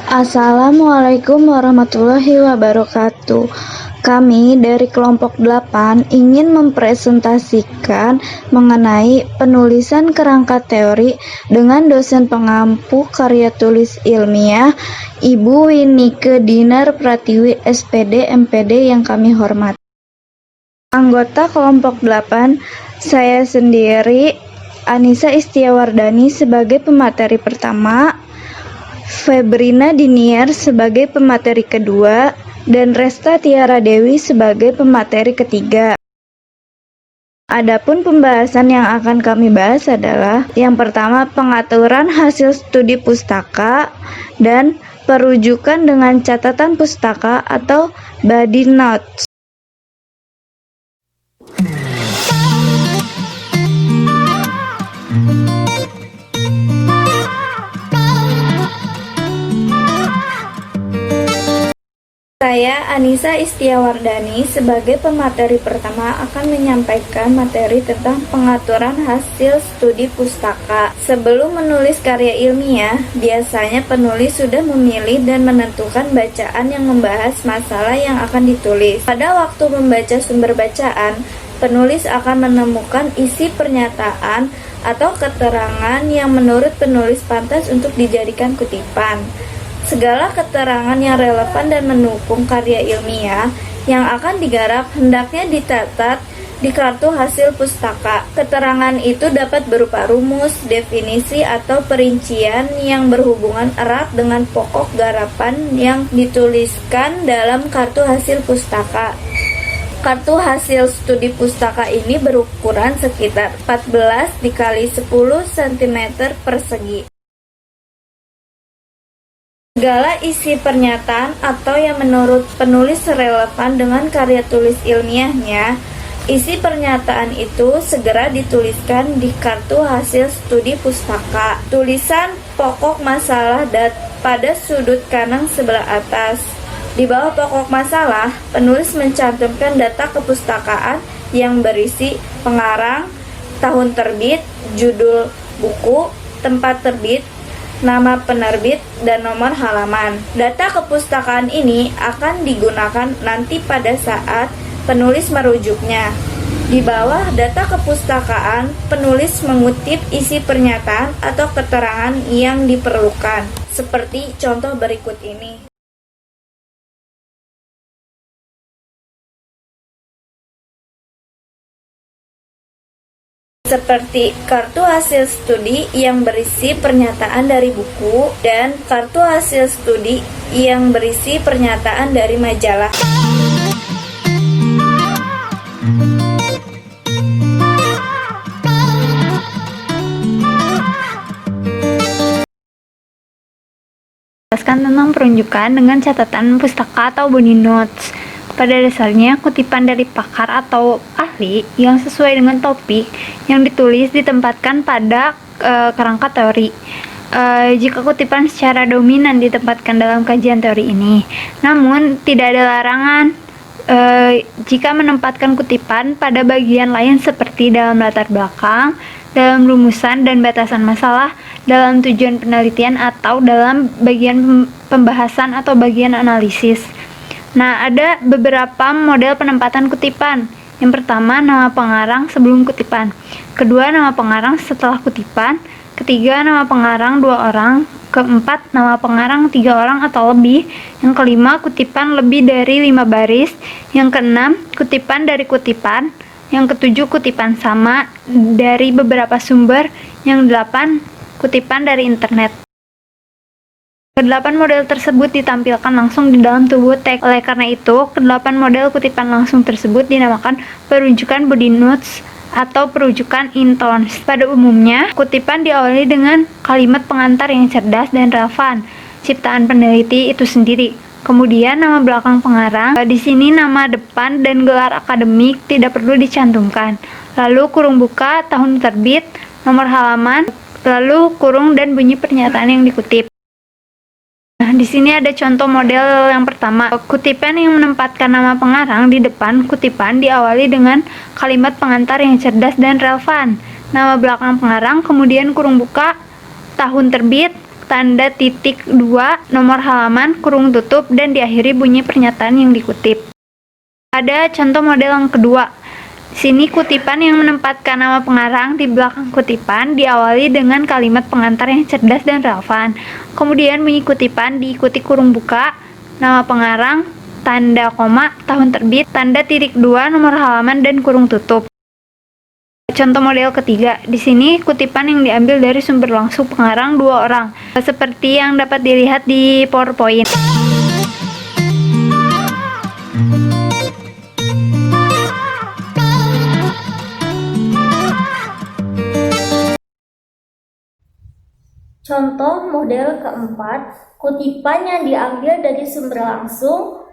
Assalamualaikum warahmatullahi wabarakatuh. Kami dari kelompok 8 ingin mempresentasikan mengenai penulisan kerangka teori dengan dosen pengampu karya tulis ilmiah Ibu Winike Dinar Pratiwi SPD MPD yang kami hormati. Anggota kelompok 8, saya sendiri Anissa Istiawardani sebagai pemateri pertama, Febrina Diniar sebagai pemateri kedua, dan Resta Tiara Dewi sebagai pemateri ketiga. Adapun pembahasan yang akan kami bahas adalah yang pertama, pengaturan hasil studi pustaka dan perujukan dengan catatan pustaka atau body notes. Saya Anissa Istiawardani sebagai pemateri pertama akan menyampaikan materi tentang pengaturan hasil studi pustaka. Sebelum menulis karya ilmiah, biasanya penulis sudah memilih dan menentukan bacaan yang membahas masalah yang akan ditulis. Pada waktu membaca sumber bacaan, penulis akan menemukan isi pernyataan atau keterangan yang menurut penulis pantas untuk dijadikan kutipan. Segala keterangan yang relevan dan mendukung karya ilmiah yang akan digarap hendaknya dicatat di kartu hasil pustaka. Keterangan itu dapat berupa rumus, definisi, atau perincian yang berhubungan erat dengan pokok garapan yang dituliskan dalam kartu hasil pustaka. Kartu hasil studi pustaka ini berukuran sekitar 14 x 10 cm persegi. Segala isi pernyataan atau yang menurut penulis relevan dengan karya tulis ilmiahnya, isi pernyataan itu segera dituliskan di kartu hasil studi pustaka. Tulisan pokok masalah pada sudut kanan sebelah atas. Di bawah pokok masalah, penulis mencantumkan data kepustakaan yang berisi pengarang, tahun terbit, judul buku, tempat terbit, nama penerbit, dan nomor halaman. Data kepustakaan ini akan digunakan nanti pada saat penulis merujuknya. Di bawah data kepustakaan, penulis mengutip isi pernyataan atau keterangan yang diperlukan, seperti contoh berikut ini. Seperti kartu hasil studi yang berisi pernyataan dari buku dan kartu hasil studi yang berisi pernyataan dari majalah. Jelaskan tentang perunjukan dengan catatan pustaka atau body notes. Pada dasarnya, kutipan dari pakar atau ahli yang sesuai dengan topik yang ditulis ditempatkan pada kerangka teori. Jika kutipan secara dominan ditempatkan dalam kajian teori ini, namun tidak ada larangan jika menempatkan kutipan pada bagian lain seperti dalam latar belakang, dalam rumusan dan batasan masalah, dalam tujuan penelitian, atau dalam bagian pembahasan atau bagian analisis. Nah, ada beberapa model penempatan kutipan. Yang pertama, nama pengarang sebelum kutipan. Kedua, nama pengarang setelah kutipan. Ketiga, nama pengarang 2 orang. Keempat, nama pengarang 3 orang atau lebih. Yang kelima, kutipan lebih dari 5 baris. Yang keenam, kutipan dari kutipan. Yang ketujuh, kutipan sama dari beberapa sumber. Yang delapan, kutipan dari internet. Kedelapan model tersebut ditampilkan langsung di dalam tubuh teks. Oleh karena itu, kedelapan model kutipan langsung tersebut dinamakan perujukan body notes atau perujukan in tones. Pada umumnya, kutipan diawali dengan kalimat pengantar yang cerdas dan relevan, ciptaan peneliti itu sendiri. Kemudian nama belakang pengarang. Di sini nama depan dan gelar akademik tidak perlu dicantumkan. Lalu kurung buka, tahun terbit, nomor halaman, lalu kurung dan bunyi pernyataan yang dikutip. Nah, di sini ada contoh model yang pertama. Kutipan yang menempatkan nama pengarang di depan kutipan diawali dengan kalimat pengantar yang cerdas dan relevan. Nama belakang pengarang, kemudian kurung buka, tahun terbit, nomor halaman, lalu kurung dan bunyi pernyataan yang dikutip. Di sini ada contoh model yang pertama. Kutipan yang menempatkan nama pengarang di depan kutipan diawali dengan kalimat pengantar yang cerdas dan relevan. Nama belakang pengarang, kemudian kurung buka, tahun terbit, tanda titik 2, nomor halaman, kurung tutup, dan diakhiri bunyi pernyataan yang dikutip. Ada contoh model yang kedua. Di sini kutipan yang menempatkan nama pengarang di belakang kutipan diawali dengan kalimat pengantar yang cerdas dan relevan. Kemudian bunyi kutipan diikuti kurung buka, nama pengarang, tanda koma, tahun terbit, tanda titik 2, nomor halaman, dan kurung tutup. Contoh model ketiga. Di sini kutipan yang diambil dari sumber langsung pengarang 2 orang, seperti yang dapat dilihat di PowerPoint. Contoh model keempat, kutipan yang diambil dari sumber langsung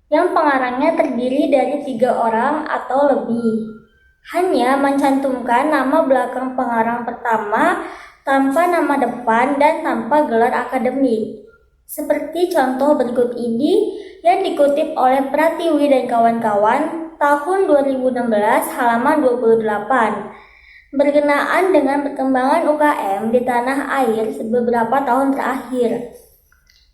yang pengarangnya terdiri dari 3 orang atau lebih. Hanya mencantumkan nama belakang pengarang pertama tanpa nama depan dan tanpa gelar akademik. Seperti contoh berikut ini yang dikutip oleh Pratiwi dan kawan-kawan tahun 2016 halaman 28. Berkenaan dengan perkembangan UKM di tanah air beberapa tahun terakhir.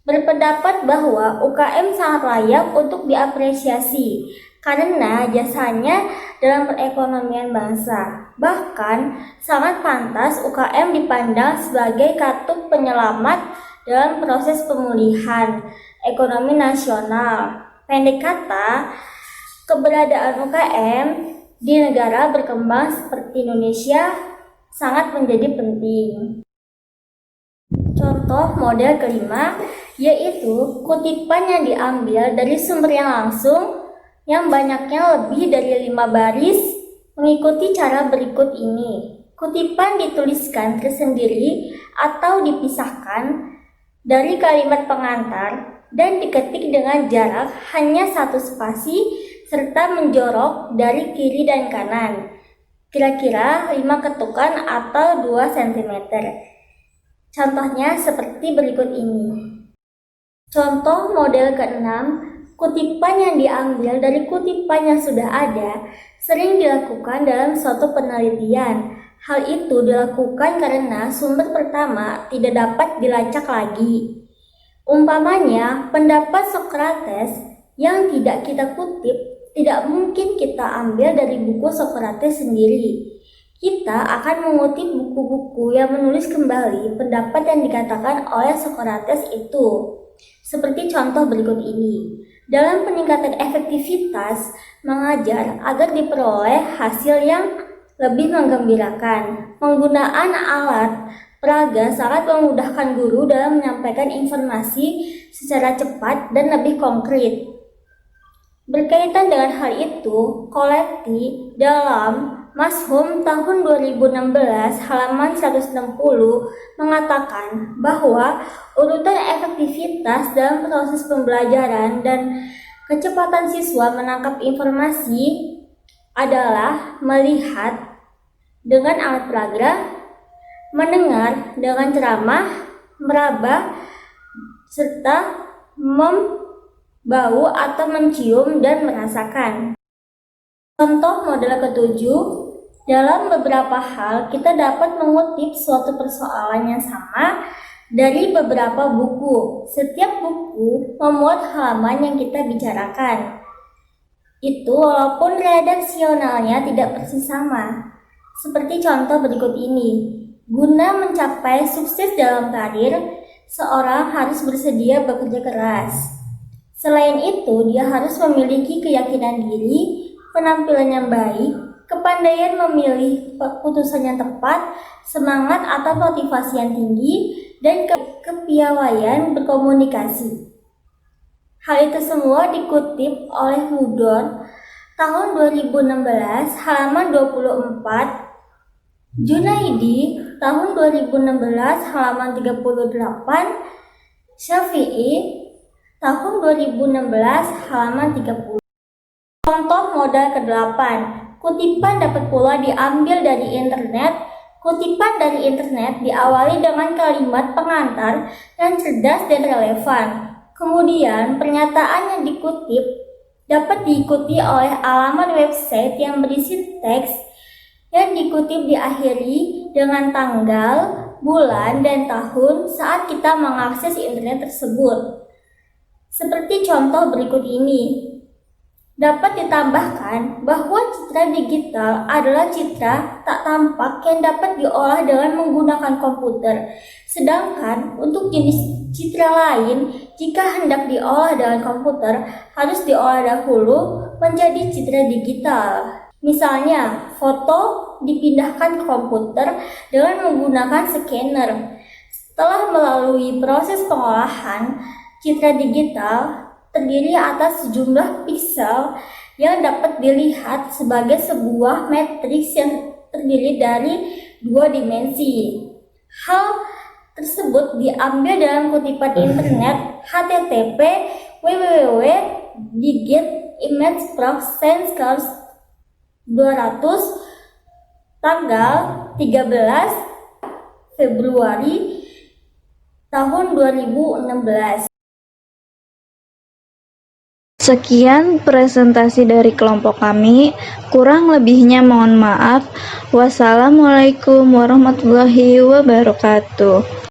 Berpendapat bahwa UKM sangat layak untuk diapresiasi karena jasanya dalam perekonomian bangsa. Bahkan sangat pantas UKM dipandang sebagai katup penyelamat dalam proses pemulihan ekonomi nasional. Pendek kata, keberadaan UKM di negara berkembang seperti Indonesia sangat menjadi penting. Contoh model kelima yaitu kutipan yang diambil dari sumber yang langsung yang banyaknya lebih dari 5 baris mengikuti cara berikut ini. Kutipan dituliskan tersendiri atau dipisahkan dari kalimat pengantar dan diketik dengan jarak hanya 1 spasi serta menjorok dari kiri dan kanan, kira-kira 5 ketukan atau 2 cm. Contohnya seperti berikut ini. Contoh model ke-6, kutipan yang diambil dari kutipan yang sudah ada sering dilakukan dalam suatu penelitian. Hal itu dilakukan karena sumber pertama tidak dapat dilacak lagi. Umpamanya, pendapat Socrates yang tidak kita kutip tidak mungkin kita ambil dari buku Socrates sendiri. Kita akan mengutip buku-buku yang menulis kembali pendapat yang dikatakan oleh Socrates itu. Seperti contoh berikut ini. Dalam peningkatan efektivitas mengajar agar diperoleh hasil yang lebih menggembirakan. Penggunaan alat peraga sangat memudahkan guru dalam menyampaikan informasi secara cepat dan lebih konkret. Berkaitan dengan hal itu, Kolekti dalam Mashum tahun 2016 halaman 160 mengatakan bahwa urutan efektivitas dalam proses pembelajaran dan kecepatan siswa menangkap informasi adalah melihat dengan alat peraga, mendengar dengan ceramah, meraba, serta membau atau mencium dan merasakan. Contoh model ketujuh, dalam beberapa hal kita dapat mengutip suatu persoalan yang sama dari beberapa buku. Setiap buku memuat halaman yang kita bicarakan. Itu walaupun redaksionalnya tidak persis sama. Seperti contoh berikut ini. Guna mencapai sukses dalam karir, seorang harus bersedia bekerja keras. Selain itu, dia harus memiliki keyakinan diri, penampilan yang baik, kepandaian memilih keputusan yang tepat, semangat atau motivasi yang tinggi, dan kepiawaian berkomunikasi. Hal itu semua dikutip oleh Mudon tahun 2016 halaman 24, Junaidi tahun 2016 halaman 38, Syafi'i tahun 2016 halaman 30. Contoh modal ke-8, kutipan dapat pula diambil dari internet. Kutipan dari internet diawali dengan kalimat pengantar yang cerdas dan relevan. Kemudian, pernyataan yang dikutip dapat diikuti oleh alamat website yang berisi teks yang dikutip diakhiri dengan tanggal, bulan, dan tahun saat kita mengakses internet tersebut. Seperti contoh berikut ini. Dapat ditambahkan bahwa citra digital adalah citra tak tampak yang dapat diolah dengan menggunakan komputer. Sedangkan untuk jenis citra lain, jika hendak diolah dengan komputer, harus diolah dahulu menjadi citra digital. Misalnya, foto dipindahkan ke komputer dengan menggunakan scanner. Setelah melalui proses pengolahan, citra digital terdiri atas sejumlah piksel yang dapat dilihat sebagai sebuah matriks yang terdiri dari 2 dimensi. Hal tersebut diambil dalam kutipan internet http://www.digitimageproc.200 tanggal 13 Februari tahun 2016. Sekian presentasi dari kelompok kami, kurang lebihnya mohon maaf. Wassalamualaikum warahmatullahi wabarakatuh.